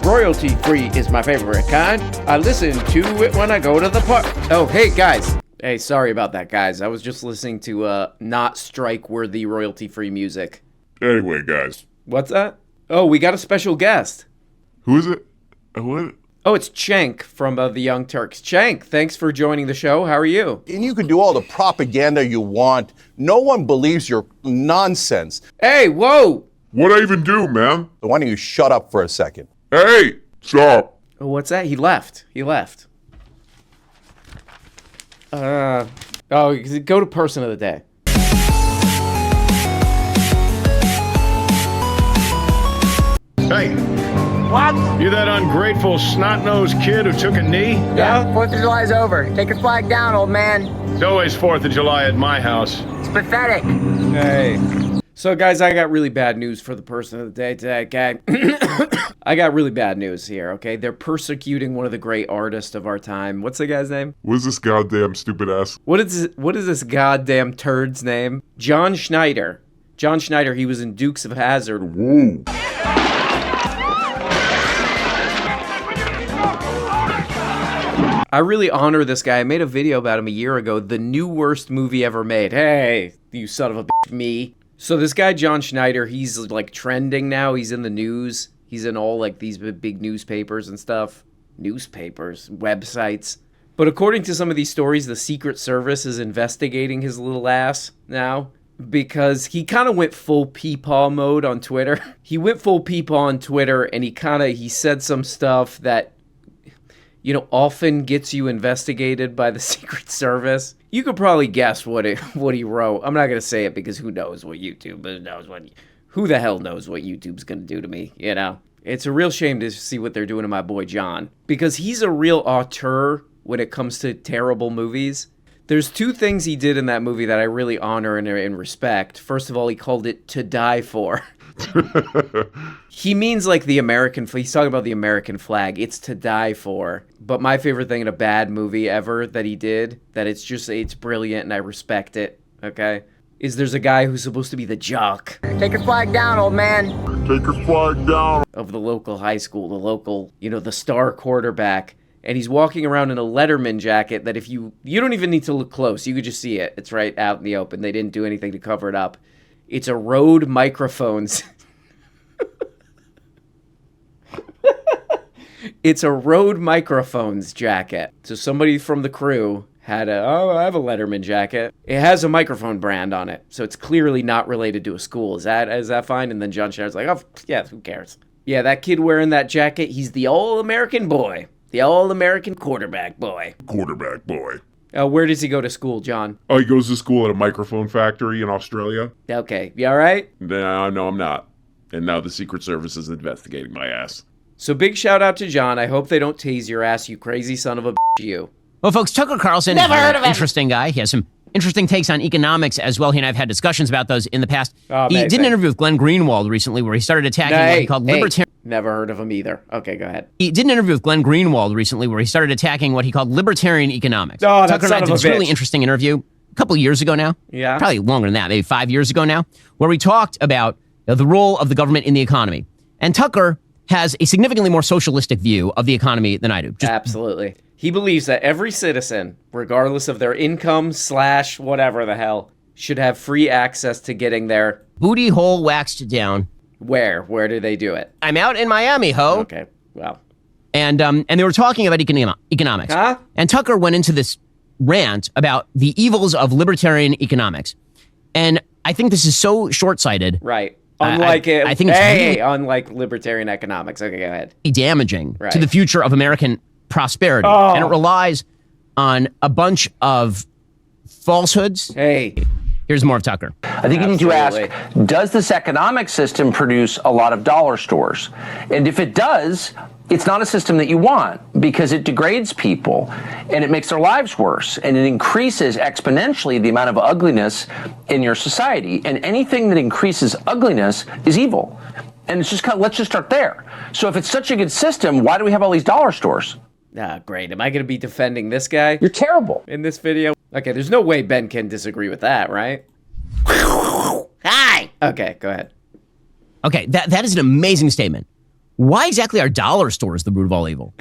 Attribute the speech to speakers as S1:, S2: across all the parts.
S1: Royalty-free is my favorite kind. I listen to it when I go to the park. Oh, hey, guys. Hey, sorry about that, guys. I was just listening to not strike-worthy royalty-free music.
S2: Anyway, guys.
S1: What's that? Oh, we got a special guest.
S2: Who is it? What?
S1: Oh, it's Cenk from the Young Turks. Cenk, thanks for joining the show. How are you?
S3: And you can do all the propaganda you want. No one believes your nonsense.
S1: Hey, whoa!
S2: What'd I even do, man?
S3: So why don't you shut up for a second?
S2: Hey! Stop!
S1: Oh, what's that? He left. Oh, go to person of the day.
S4: Hey,
S5: What?
S4: you that ungrateful snot-nosed kid who took a knee?
S5: Yeah, 4th of July's over. Take your flag down, old man.
S4: It's always 4th of July at my house.
S5: It's pathetic.
S1: Hey. So, guys, I got really bad news for the person of the day today, okay? I got really bad news here, okay? They're persecuting one of the great artists of our time. What's the guy's name?
S2: What's this goddamn stupid ass?
S1: What is this goddamn turd's name? John Schneider. John Schneider, he was in Dukes of Hazzard.
S2: Whoa.
S1: I really honor this guy. I made a video about him a year ago. The new worst movie ever made. Hey, you son of a bitch, me. So this guy, John Schneider, he's like trending now. He's in the news. He's in all like these big newspapers and stuff. Newspapers, websites. But according to some of these stories, the Secret Service is investigating his little ass now because he kind of went full peepaw mode on Twitter. He went full peepaw on Twitter and he said some stuff that, you know, often gets you investigated by the Secret Service. You could probably guess what he wrote. I'm not going to say it because who knows what YouTube knows who the hell knows what YouTube's going to do to me, you know? It's a real shame to see what they're doing to my boy John because he's a real auteur when it comes to terrible movies. There's two things he did in that movie that I really honor and respect. First of all, he called it To Die For. He means like the American, he's talking about the American flag. It's to die for. But my favorite thing in a bad movie ever that he did, that it's brilliant and I respect it, okay, is there's a guy who's supposed to be the jock.
S5: Take your flag down, old man.
S2: Take your flag down.
S1: Of the local high school, the local, you know, the star quarterback. And he's walking around in a Letterman jacket that if you don't even need to look close, you could just see it. It's right out in the open. They didn't do anything to cover it up. It's a Rode Microphones. It's a Rode Microphones jacket. So somebody from the crew had I have a Letterman jacket. It has a microphone brand on it. So it's clearly not related to a school. Is that fine? And then John Schneider's like, oh, yeah, who cares? Yeah, that kid wearing that jacket, he's the all-American boy. The all-American quarterback boy.
S2: Quarterback boy.
S1: Where does he go to school, John?
S2: Oh, he goes to school at a microphone factory in Australia.
S1: Okay, you all right?
S2: No, I'm not. And now the Secret Service is investigating my ass.
S1: So big shout out to John. I hope they don't tase your ass, you crazy son of a bitch, you.
S6: Well, folks, Tucker Carlson
S5: Never heard of him.
S6: Interesting guy. He has some interesting takes on economics as well. He and I have had discussions about those in the past.
S1: Oh,
S6: he did an interview with Glenn Greenwald recently where he started attacking what he called libertarian...
S1: Never heard of him either. Okay, go ahead.
S6: He did an interview with Glenn Greenwald recently where he started attacking what he called libertarian economics.
S1: Oh, that
S6: Tucker and I did this really interesting interview a couple of years ago now.
S1: Yeah.
S6: Probably longer than that, maybe 5 years ago now, where we talked about the role of the government in the economy. And Tucker has a significantly more socialistic view of the economy than I do.
S1: Absolutely. He believes that every citizen, regardless of their income / whatever the hell, should have free access to getting their...
S6: booty hole waxed down.
S1: Where? Where do they do it?
S6: I'm out in Miami, ho.
S1: Okay, well.
S6: And they were talking about economics.
S1: Huh?
S6: And Tucker went into this rant about the evils of libertarian economics. And I think this is so short-sighted.
S1: Right. Unlike
S6: I think it's really
S1: unlike libertarian economics. Okay, go ahead.
S6: Damaging
S1: Right.
S6: to the future of American prosperity.
S1: Oh.
S6: And it relies on a bunch of falsehoods.
S1: Hey.
S6: Here's more of Tucker.
S7: I think you need to ask, does this economic system produce a lot of dollar stores? And if it does, it's not a system that you want because it degrades people and it makes their lives worse and it increases exponentially the amount of ugliness in your society. And anything that increases ugliness is evil. And it's just let's just start there. So if it's such a good system, why do we have all these dollar stores?
S1: Ah, great. Am I going to be defending this guy?
S7: You're terrible.
S1: In this video? Okay, there's no way Ben can disagree with that, right?
S5: Hi.
S1: Okay, go ahead.
S6: Okay, that is an amazing statement. Why exactly are dollar stores the root of all evil?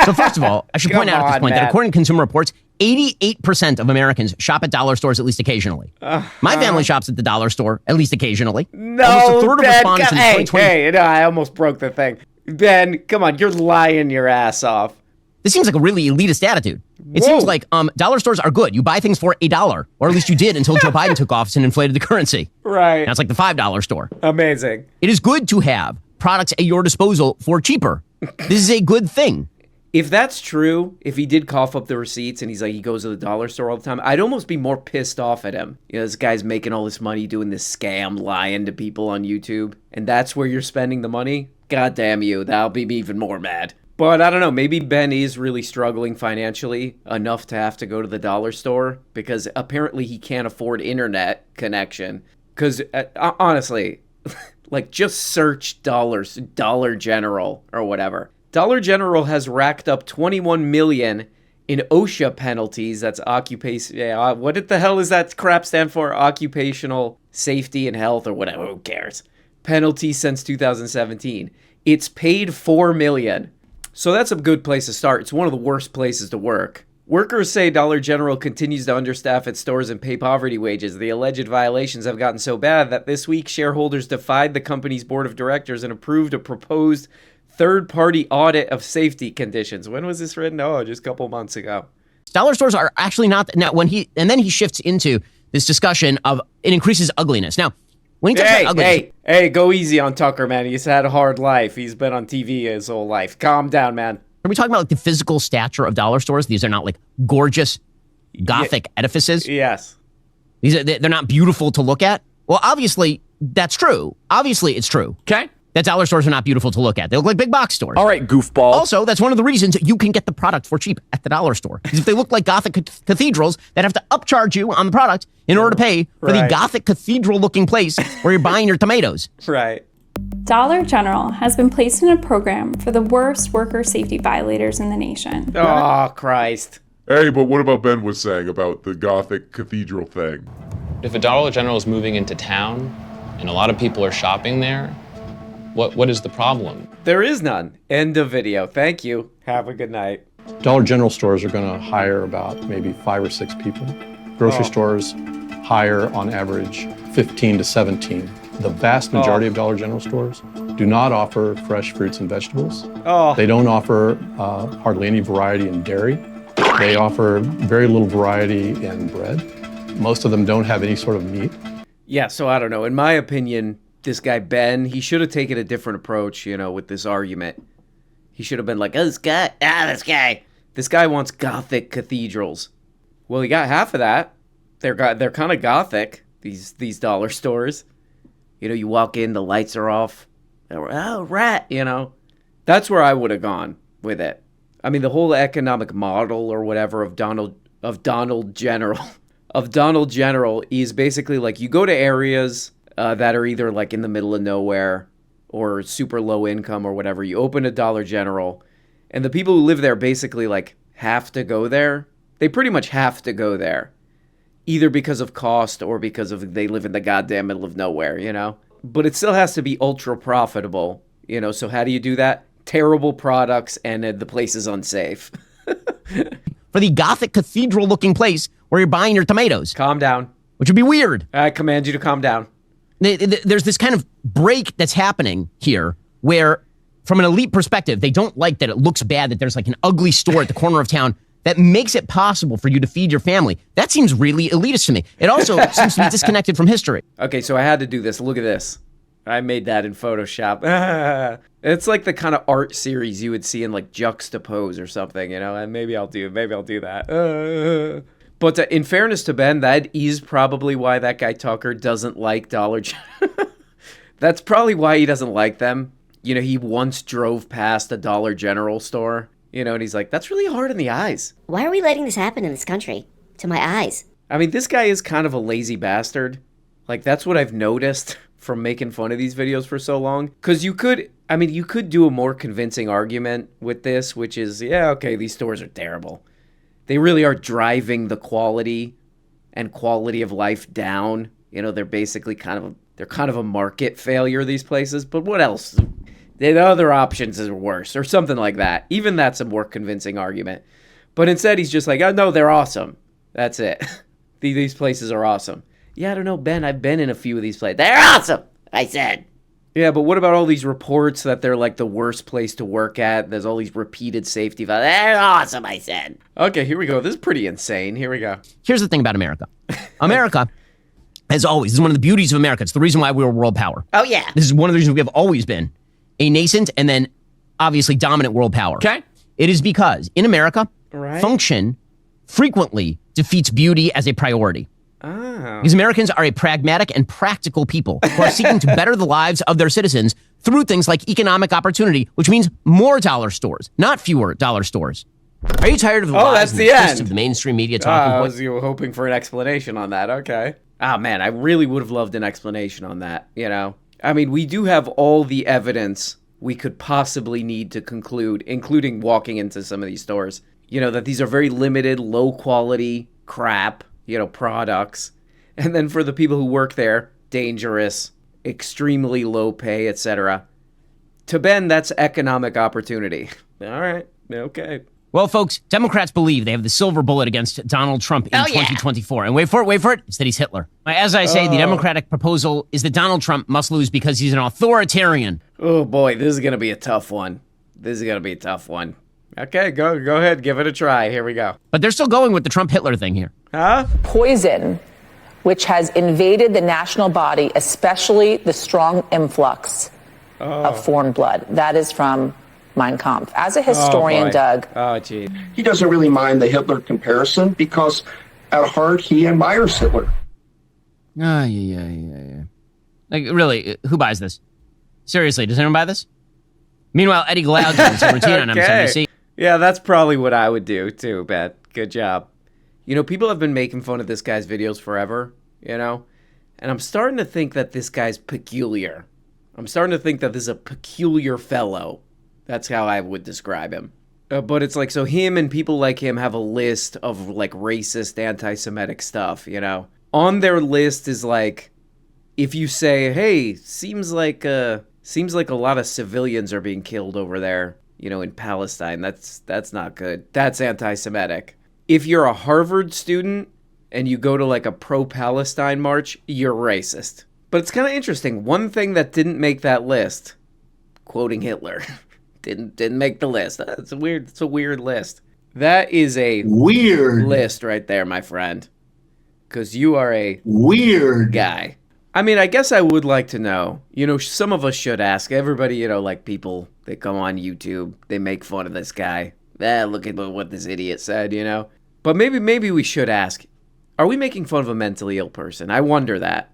S6: So first of all, I should point out at this point that according to Consumer Reports, 88% of Americans shop at dollar stores at least occasionally. My family shops at the dollar store at least occasionally.
S1: No,
S6: almost a third of
S1: Ben,
S6: respondents in 2020.
S1: Hey, no, I almost broke the thing. Ben, come on, you're lying your ass off.
S6: This seems like a really elitist attitude. It
S1: Whoa.
S6: seems like dollar stores are good. You buy things for $1, or at least you did until Joe Biden took office and inflated the currency.
S1: Right.
S6: Now it's like the $5 store.
S1: Amazing.
S6: It is good to have products at your disposal for cheaper. This is a good thing.
S1: If that's true, if he did cough up the receipts and he goes to the dollar store all the time, I'd almost be more pissed off at him. You know, this guy's making all this money doing this scam, lying to people on YouTube, and that's where you're spending the money? God damn you, that'll be me even more mad. But I don't know, maybe Ben is really struggling financially enough to have to go to the dollar store because apparently he can't afford internet connection. Because honestly, like just search Dollar General or whatever. Dollar General has racked up $21 million in OSHA penalties. That's occupation. Yeah, what the hell is that crap stand for? Occupational safety and health or whatever. Who cares? Penalties since 2017. It's paid $4 million. So that's a good place to start. It's one of the worst places to work. Workers say Dollar General continues to understaff its stores and pay poverty wages. The alleged violations have gotten so bad that this week shareholders defied the company's board of directors and approved a proposed third-party audit of safety conditions. When was this written? Oh, just a couple months ago.
S6: Dollar stores are actually not. Now, then he shifts into this discussion of it increases ugliness. Now, when he talks about ugliness,
S1: hey, go easy on Tucker, man. He's had a hard life. He's been on TV his whole life. Calm down, man.
S6: are we talking about like the physical stature of dollar stores? These are not like gorgeous Gothic edifices.
S1: Yes.
S6: They're not beautiful to look at. Well, obviously that's true. Obviously it's true.
S8: Okay.
S6: That dollar stores are not beautiful to look at. They look like big box stores.
S8: All right, goofball.
S6: Also, that's one of the reasons you can get the product for cheap at the dollar store. Because if they look like Gothic cathedrals, they'd have to upcharge you on the product in order to pay for the Gothic cathedral-looking place where you're buying your tomatoes.
S1: Right.
S9: Dollar General has been placed in a program for the worst worker safety violators in the nation.
S1: Oh, Christ.
S2: Hey, but what about Ben was saying about the Gothic cathedral thing?
S10: If a Dollar General is moving into town and a lot of people are shopping there, what is the problem?
S1: There is none. End of video. Thank you. Have a good night.
S11: Dollar General stores are going to hire about maybe 5 or 6 people. Grocery stores hire on average 15 to 17. The vast majority of Dollar General stores do not offer fresh fruits and vegetables. They don't offer hardly any variety in dairy. They offer very little variety in bread. Most of them don't have any sort of meat.
S1: Yeah, so I don't know. In my opinion, this guy Ben, he should have taken a different approach, with this argument. He should have been like, this guy wants Gothic cathedrals. Well, he got half of that. They're kind of Gothic, these dollar stores. You walk in, the lights are off. Oh, rat, That's where I would have gone with it. I mean, the whole economic model or whatever of Donald General is basically like you go to areas that are either like in the middle of nowhere or super low income or whatever. You open a Dollar General, and the people who live there basically like have to go there. They pretty much have to go there, either because of cost or because of they live in the goddamn middle of nowhere, But it still has to be ultra profitable, So how do you do that? Terrible products and the place is unsafe.
S6: For the Gothic cathedral-looking place where you're buying your tomatoes.
S1: Calm down.
S6: Which would be weird.
S1: I command you to calm down.
S6: There's this kind of break that's happening here where, from an elite perspective, they don't like that it looks bad that there's like an ugly store at the corner of town that makes it possible for you to feed your family. That seems really elitist to me. It also seems to be disconnected from history.
S1: Okay, so I had to do this. Look at this. I made that in Photoshop. It's like the kind of art series you would see in like Juxtapose or something, and maybe I'll do that. But in fairness to Ben, that is probably why that guy Tucker doesn't like Dollar General. That's probably why he doesn't like them. He once drove past a Dollar General store, and he's like, that's really hard on the eyes.
S12: Why are we letting this happen in this country? To my eyes.
S1: I mean, this guy is kind of a lazy bastard. Like, that's what I've noticed from making fun of these videos for so long. Because you could do a more convincing argument with this, which is, these stores are terrible. They really are driving the quality of life down. They're basically kind of a market failure, these places. But what else? The other options are worse, or something like that. Even that's a more convincing argument. But instead, he's just like, oh, no, they're awesome. That's it. These places are awesome. Yeah, I don't know, Ben. I've been in a few of these places. They're awesome, I said. Yeah, but what about all these reports that they're like the worst place to work at? There's all these repeated safety violations. They're awesome, I said. Okay, here we go. This is pretty insane. Here we go.
S6: Here's the thing about America. America, as always, this is one of the beauties of America. It's the reason why we were world power.
S1: Oh, yeah.
S6: This is one of the reasons we have always been a nascent and then obviously dominant world power.
S1: Okay.
S6: It is because in America, function frequently defeats beauty as a priority.
S1: Oh.
S6: Because Americans are a pragmatic and practical people who are seeking to better the lives of their citizens through things like economic opportunity, which means more dollar stores, not fewer dollar stores. Are you tired of the lies and the twists of the mainstream media talking
S1: I
S6: points?
S1: was hoping for an explanation on that. Okay. Ah, man, I really would have loved an explanation on that, you know? I mean, we do have all the evidence we could possibly need to conclude, including walking into some of these stores, you know, that these are very limited, low quality crap, you know, products. And then for the people who work there, dangerous, extremely low pay, etc. To Ben, that's economic opportunity. All right. Okay.
S6: Well, folks, Democrats believe they have the silver bullet against Donald Trump in 2024. And wait for it, it's that he's Hitler. As I say, the Democratic proposal is that Donald Trump must lose because he's an authoritarian.
S1: Oh, boy, this is going to be a tough one. Okay, go ahead, give it a try. Here we go.
S6: But they're still going with the Trump-Hitler thing here.
S1: Huh?
S8: Poison, which has invaded the national body, especially the strong influx of foreign blood. That is from Mein Kampf. As a historian, Doug.
S1: Oh, gee.
S13: He doesn't really mind the Hitler comparison because at heart, he admires Hitler.
S6: Yeah. Like, really, who buys this? Seriously, does anyone buy this? Meanwhile, Eddie Glaude doing some routine on MSNBC.
S1: Yeah, that's probably what I would do, too, Bet. Good job. You know, people have been making fun of this guy's videos forever, you know? And I'm starting to think that this guy's peculiar. I'm starting to think that this is a peculiar fellow. That's how I would describe him. But it's like, so him and people like him have a list of, like, racist, anti-Semitic stuff, you know? On their list is, like, if you say, hey, seems like a lot of civilians are being killed over there, you know, in Palestine. That's not good. That's anti-Semitic. If you're a Harvard student and you go to, like, a pro-Palestine march, you're racist. But it's kind of interesting. One thing that didn't make that list, quoting Hitler, didn't make the list. It's a weird list. That is a weird list right there, my friend. Because you are a weird guy. I mean, I guess I would like to know, you know, some of us should ask. Everybody, you know, like people, they come on YouTube, they make fun of this guy. Look at what this idiot said, you know? But maybe we should ask, are we making fun of a mentally ill person? I wonder that.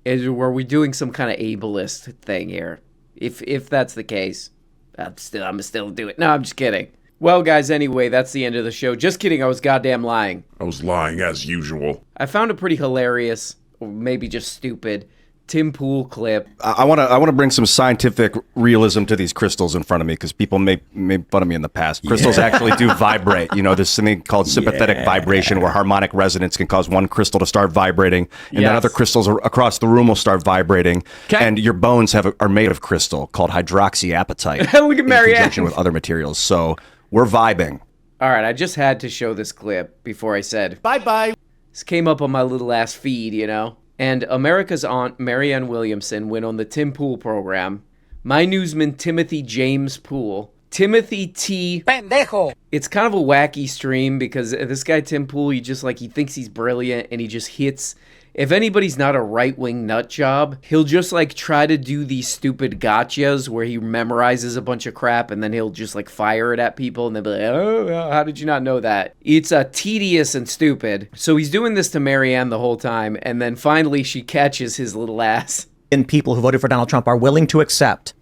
S1: Were we doing some kind of ableist thing here? If that's the case, I'm still do it. No, I'm just kidding. Well, guys, anyway, that's the end of the show. Just kidding, I was goddamn lying.
S2: I was lying as usual.
S1: I found a pretty hilarious, or maybe just stupid, Tim Pool clip.
S14: I want to bring some scientific realism to these crystals in front of me because people made fun of me in the past. Crystals actually do vibrate. You know, there's something called sympathetic vibration where harmonic resonance can cause one crystal to start vibrating and then other crystals across the room will start vibrating. And your bones are made of crystal called hydroxyapatite.
S1: Look at Marianne.
S14: In conjunction with other materials. So we're vibing.
S1: All right, I just had to show this clip before I said bye-bye. This came up on my little ass feed, you know? And America's aunt, Marianne Williamson, went on the Tim Pool program. My newsman, Timothy James Pool. Timothy T. Pendejo. It's kind of a wacky stream because this guy, Tim Pool, he thinks he's brilliant and he just hits. If anybody's not a right-wing nut job, he'll just, like, try to do these stupid gotchas where he memorizes a bunch of crap and then he'll just, like, fire it at people and they'll be like, oh, how did you not know that? It's tedious and stupid. So he's doing this to Marianne the whole time, and then finally she catches his little ass.
S15: And people who voted for Donald Trump are willing to accept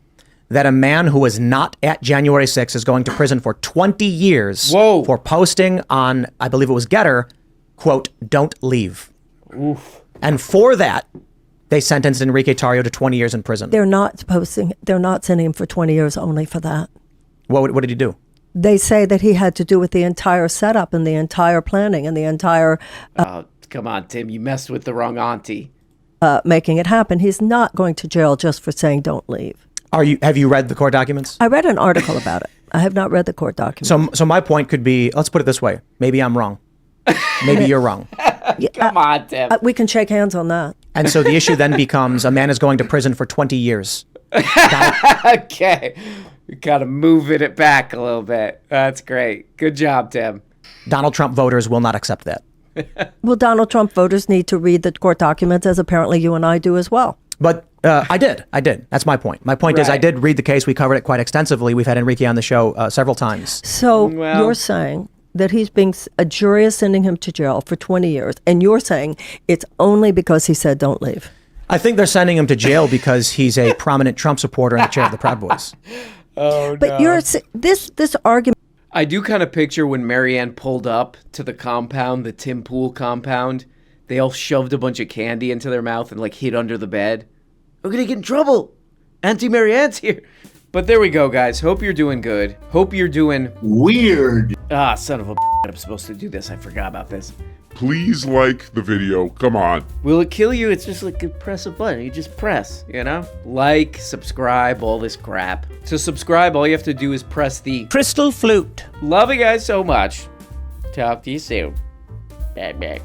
S15: that a man who was not at January 6th is going to prison for 20 years for posting on, I believe it was Getter, quote, "Don't leave."
S1: Oof.
S15: And for that, they sentenced Enrique Tarrio to 20 years in prison.
S16: They're not sending him for 20 years only for that.
S15: What did he do?
S16: They say that he had to do with the entire setup and the entire planning and the entire...
S1: oh, come on, Tim, you messed with the wrong auntie.
S16: Making it happen. He's not going to jail just for saying don't leave.
S15: Have you read the court documents?
S16: I read an article about it. I have not read the court documents.
S15: So my point could be, let's put it this way. Maybe I'm wrong. Maybe you're wrong.
S1: Come on, Tim.
S16: We can shake hands on that.
S15: And so the issue then becomes a man is going to prison for 20 years.
S1: Okay. We gotta moving it back a little bit. That's great. Good job, Tim.
S15: Donald Trump voters will not accept that.
S16: Well, Donald Trump voters need to read the court documents, as apparently you and I do as well.
S15: But I did. That's my point. My point is I did read the case. We covered it quite extensively. We've had Enrique on the show several times.
S16: So you're saying that a jury is sending him to jail for 20 years, and you're saying it's only because he said don't leave.
S15: I think they're sending him to jail because he's a prominent Trump supporter and the chair of the Proud Boys.
S1: Oh,
S16: but this argument.
S1: I do kind of picture when Marianne pulled up to the compound, the Tim Pool compound, they all shoved a bunch of candy into their mouth and like hid under the bed. We're gonna get in trouble. Auntie Marianne's here. But there we go, guys. Hope you're doing good. Hope you're doing weird. Ah, son of a I'm supposed to do this. I forgot about this.
S2: Please like the video. Come on.
S1: Will it kill you? It's just like you press a button. You just press, you know? Like, subscribe, all this crap. To subscribe, all you have to do is press the crystal flute. Love you guys so much. Talk to you soon. Bye-bye.